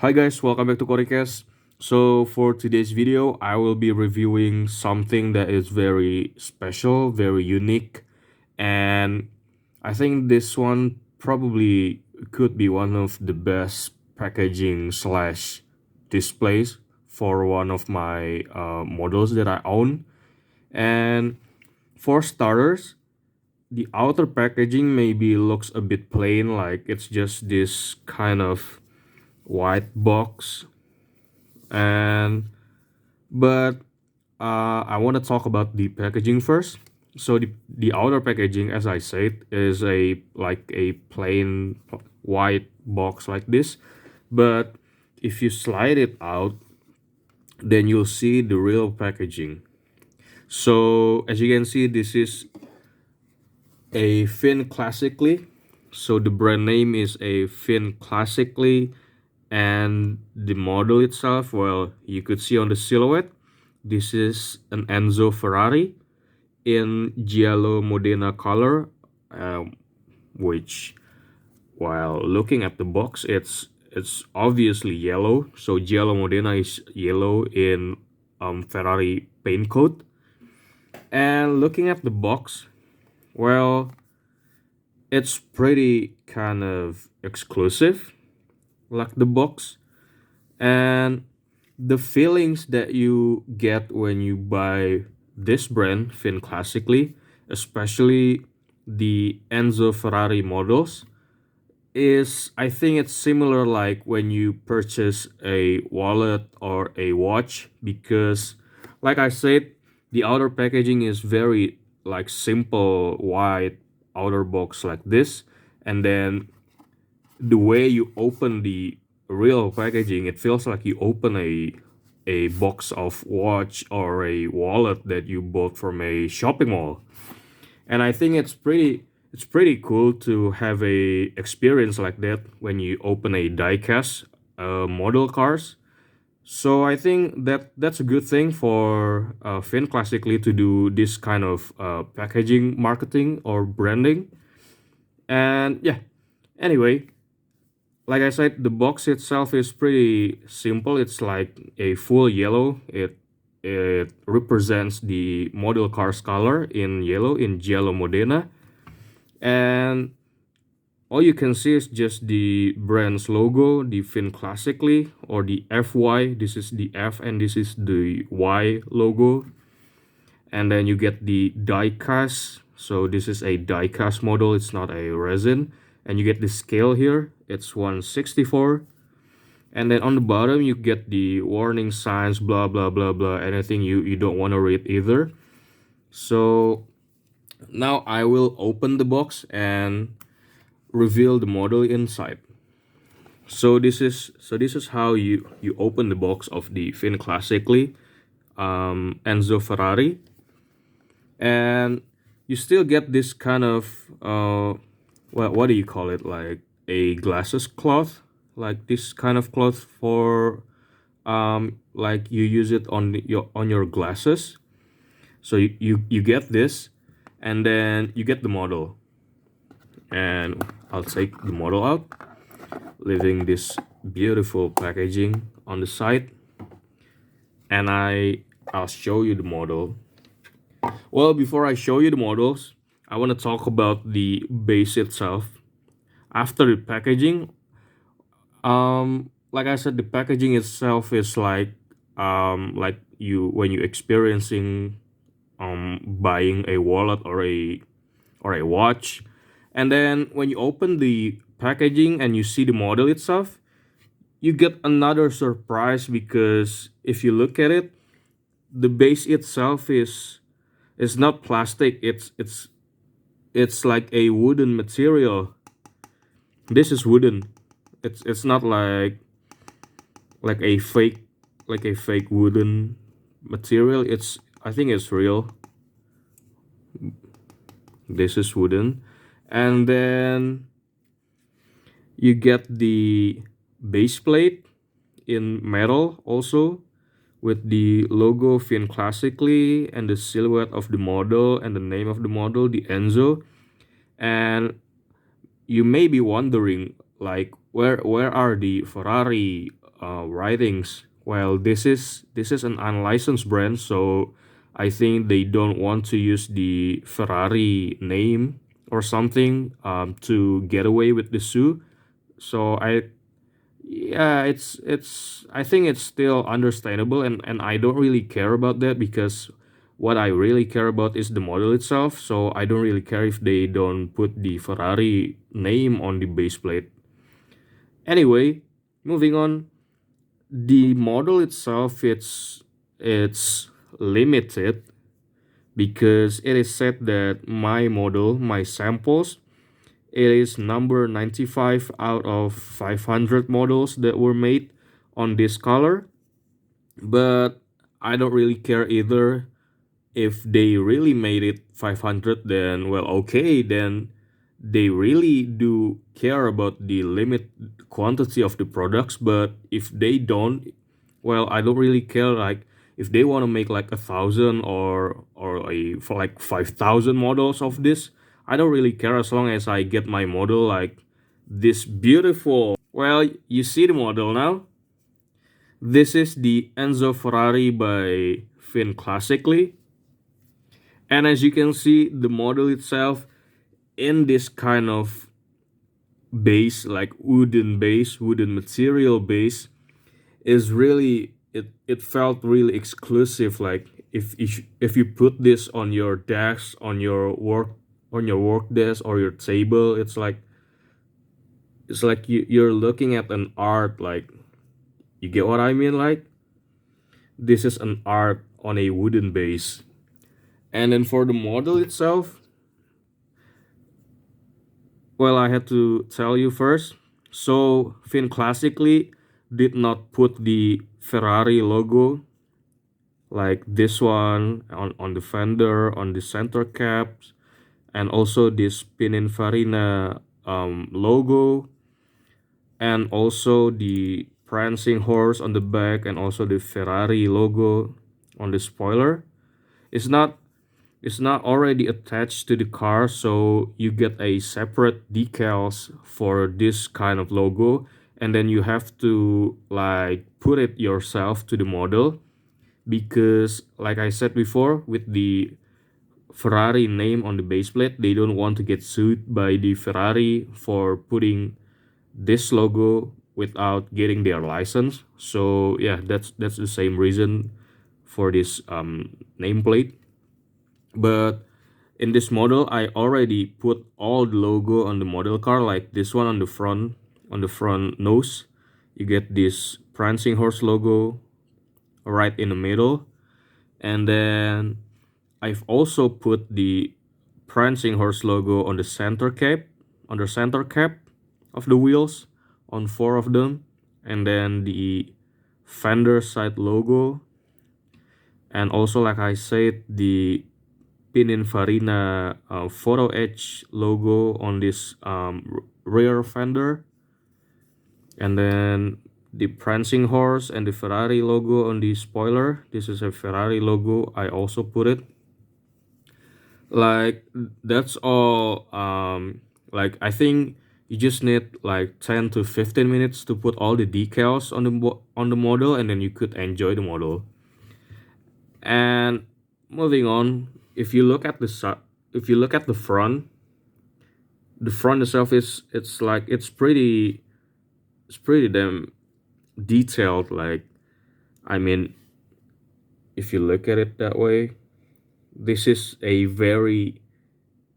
Hi guys, welcome back to Koricast. So for today's video, I will be reviewing something that is very special, very unique, and I think this one probably could be one of the best packaging slash displays for one of my models that I own. And for starters, the outer packaging maybe looks a bit plain, like it's just this kind of white box and but I want to talk about the packaging first. So the outer packaging, as I said, is a plain white box like this, but if you slide it out, then you'll see the real packaging. So as you can see, this is a FinClassically. So the brand name is a FinClassically, and the model itself, well, you could see on the silhouette, this is an Enzo Ferrari in Giallo Modena color, which, while looking at the box, it's obviously yellow. So Giallo Modena is yellow in Ferrari paint coat. And looking at the box, well, it's pretty kind of exclusive, like the box. And the feelings that you get when you buy this brand, FinClassically, especially the Enzo Ferrari models, is I think it's similar like when you purchase a wallet or a watch, because like I said, the outer packaging is very like simple white outer box like this, and then the way you open the real packaging, it feels like you open a box of watch or a wallet that you bought from a shopping mall. And I think it's pretty cool to have a experience like that when you open a diecast model cars. So I think that's a good thing for FinClassically to do this kind of packaging marketing or branding. And yeah, anyway, like I said, the box itself is pretty simple. It's like a full yellow. It represents the model car's color in yellow in Giallo Modena, and all you can see is just die brand's logo, the FinClassically or the FY. This is the F and this is the Y logo, and then you get the die cast. So this is a die cast model. It's not a resin, and you get the scale here. It's 1/64. And then on the bottom you get the warning signs, blah blah blah blah, anything you don't want to read either. So now I will open the box and reveal the model inside. So this is how you open the box of the FinClassically Enzo Ferrari, and you still get this kind of what do you call it, like a glasses cloth, like this kind of cloth for like you use it on your glasses. So you get this, and then you get the model, and I'll take the model out, leaving this beautiful packaging on the side, and I'll show you the model. Well, before I show you the models, I want to talk about the base itself. After the packaging, like I said, the packaging itself is like you when you experiencing buying a wallet or a watch, and then when you open the packaging and you see the model itself, you get another surprise, because if you look at it, the base itself is not plastic. It's like a wooden material. This is wooden. It's not like a fake wooden material. It's, I think it's real. This is wooden, and then you get the base plate in metal also, with the logo FinClassically and the silhouette of the model and the name of the model, the Enzo. And you may be wondering, like, where are the Ferrari writings. Well, this is an unlicensed brand, so I think they don't want to use the Ferrari name or something to get away with the shoe. So yeah, it's I think it's still understandable, and I don't really care about that because what I really care about is the model itself. So I don't really care if they don't put the Ferrari name on the base plate. Anyway, moving on, the model itself it's limited because it is said that my model, my samples, it is number 95 out of 500 models that were made on this color. But I don't really care either. If they really made it 500, then well, okay, then they really do care about the limit quantity of the products. But if they don't, well, I don't really care. Like if they want to make like 1,000 or a for like 5,000 models of this, I don't really care as long as I get my model like this beautiful. Well, you see the model now. This is the Enzo Ferrari by FinClassically. And as you can see, the model itself in this kind of base, like wooden base, wooden material base, is really it felt really exclusive. Like if you put this on your desk, on your work desk or your table, it's like you're looking at an art. Like you get what I mean? Like this is an art on a wooden base. And then for the model itself, well, I had to tell you first. So, FinClassically did not put the Ferrari logo like this one on the fender, on the center caps, and also this Pininfarina logo, and also the prancing horse on the back, and also the Ferrari logo on the spoiler. It's not it's not already attached to the car, so you get a separate decals for this kind of logo, and then you have to like put it yourself to the model because like I said before, with the Ferrari name on the base plate, they don't want to get sued by the Ferrari for putting this logo without getting their license. So yeah, that's the same reason for this nameplate. But in this model, I already put all the logo on the model car, like this one on the front nose. You get this prancing horse logo right in the middle. And then I've also put the prancing horse logo on the center cap of the wheels, on four of them. And then the fender side logo. And also, like I said, the Pininfarina photo etch logo on this rear fender, and then the prancing horse and the Ferrari logo on the spoiler. This is a Ferrari logo. I also put it. Like that's all. Like I think you just need like 10 to 15 minutes to put all the decals on on the model, and then you could enjoy the model. And moving on, if you look at if you look at the front itself is it's like it's pretty damn detailed. Like I mean, if you look at it that way, this is a very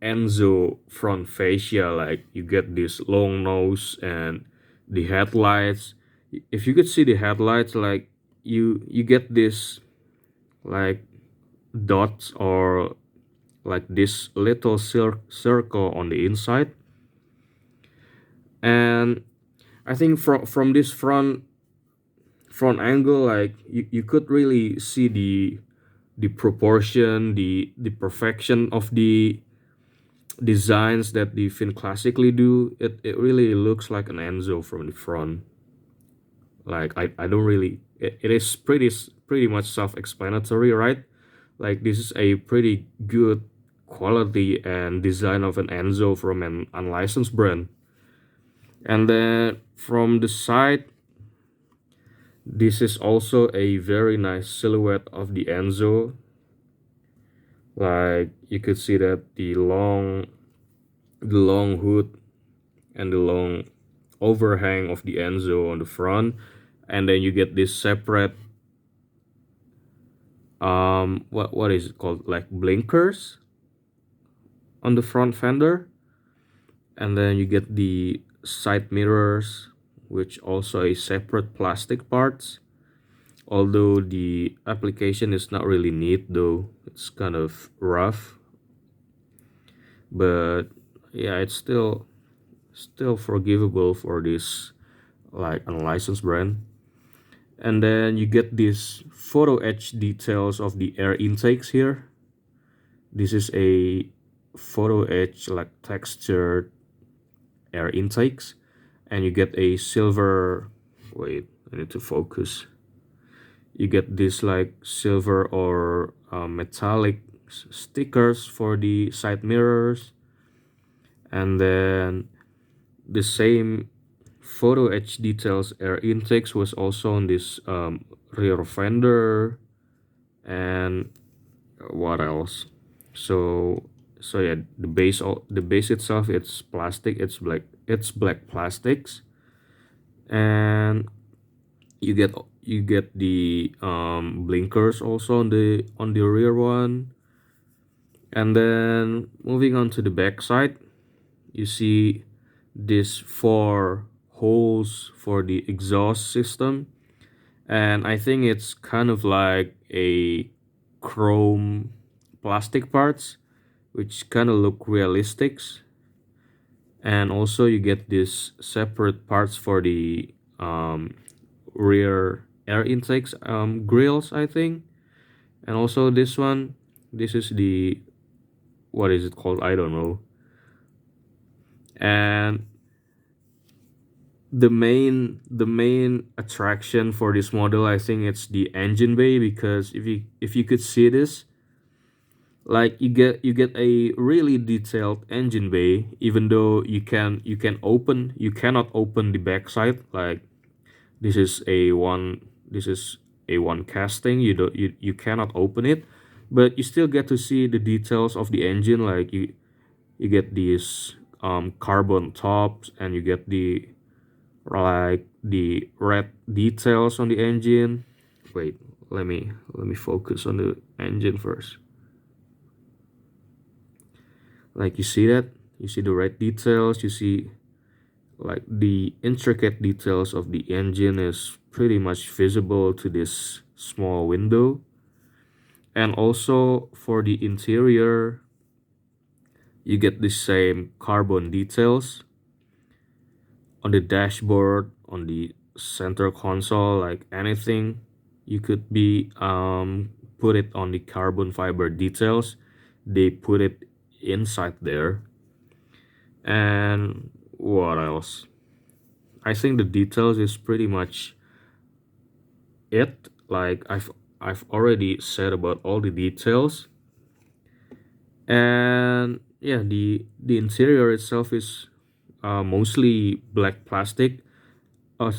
Enzo front fascia. Like you get this long nose and the headlights. If you could see the headlights, like you get this like dots or like this little circle on the inside. And I think from this front angle, like you could really see the proportion, the perfection of the designs that the FinClassically do. It really looks like an Enzo from the front. Like I don't really it is pretty much self-explanatory, right? Like this is a pretty good quality and design of an Enzo from an unlicensed brand. And then from the side, This is also a very nice silhouette of the Enzo. Like you could see that the long hood and the long overhang of the Enzo on the front, and then you get this separate what is it called, like blinkers on the front fender, and then you get the side mirrors, which also a separate plastic parts, although the application is not really neat though, it's kind of rough, but yeah, it's still forgivable for this like unlicensed brand. And then you get these photo etch details of the air intakes here. This is a photo etch like textured air intakes, and you get a silver, wait, I need to focus, you get this like silver or metallic stickers for the side mirrors, and then the same photo etch details air intakes was also on this rear fender, and what else, so yeah, the base itself, it's plastic, it's black plastics, and you get the blinkers also on the rear one. And then moving on to the back side, you see these four holes for the exhaust system, and I think it's kind of like a chrome plastic parts, which kind of look realistic. And also you get these separate parts for the rear air intakes grills, I think. And also this one, this is the, what is it called, I don't know. And the main attraction for this model, I think it's the engine bay, because if you could see this, like you get a really detailed engine bay, even though you cannot open the backside. Like this is a one casting, you cannot open it, but you still get to see the details of the engine. Like you get these carbon tops, and you get the red details on the engine. Wait, let me focus on the engine first. Like you see the red details, you see like the intricate details of the engine is pretty much visible to this small window. And also for the interior, you get the same carbon details on the dashboard, on the center console, like anything you could be put it on the carbon fiber details, they put it inside there. And what else, I think the details is pretty much it. Like I've already said about all the details. And yeah, the interior itself is mostly black plastic, uh,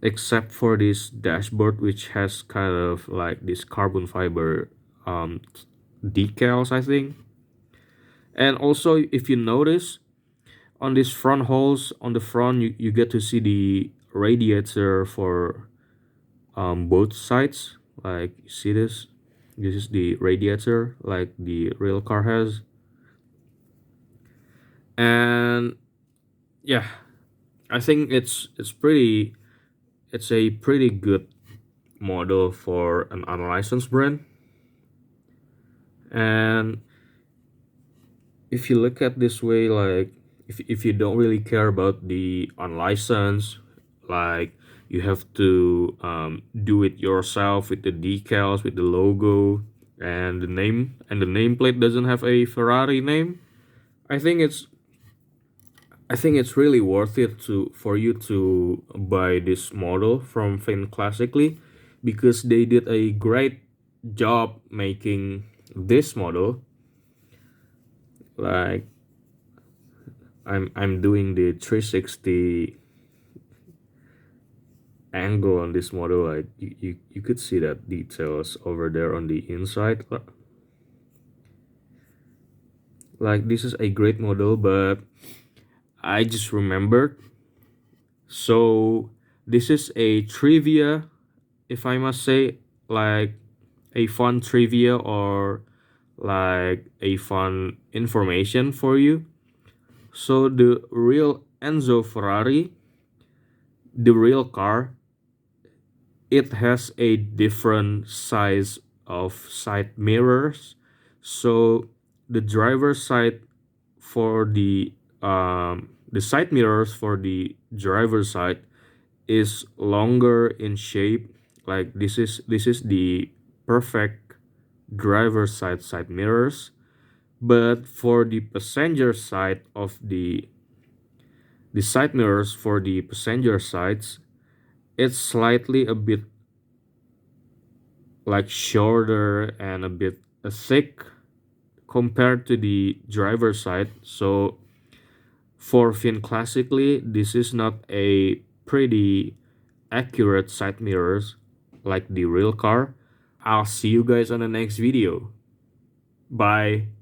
except for this dashboard, which has kind of like this carbon fiber decals, I think. And also, if you notice, on these front holes on the front, you get to see the radiator for both sides. Like you see this is the radiator like the real car has. And yeah, I think it's a pretty good model for an unlicensed brand. And if you look at this way, like if you don't really care about the unlicensed, like you have to do it yourself with the decals, with the logo, and the nameplate doesn't have a Ferrari name, I think it's really worth it to for you to buy this model from FinClassically, because they did a great job making this model. Like I'm doing the 360 angle on this model, like you could see that details over there on the inside. Like this is a great model, but I just remembered. So this is a trivia, if I must say, like a fun trivia or like a fun information for you. So the real Enzo Ferrari, the real car, it has a different size of side mirrors. So the driver's side for the side mirrors for the driver's side is longer in shape. Like this is the perfect driver's side mirrors. But for the passenger side of the side mirrors for the passenger sides, it's slightly a bit like shorter and a bit thick compared to the driver's side. So for FinClassically, this is not a pretty accurate side mirrors like the real car. I'll see you guys on the next video. Bye.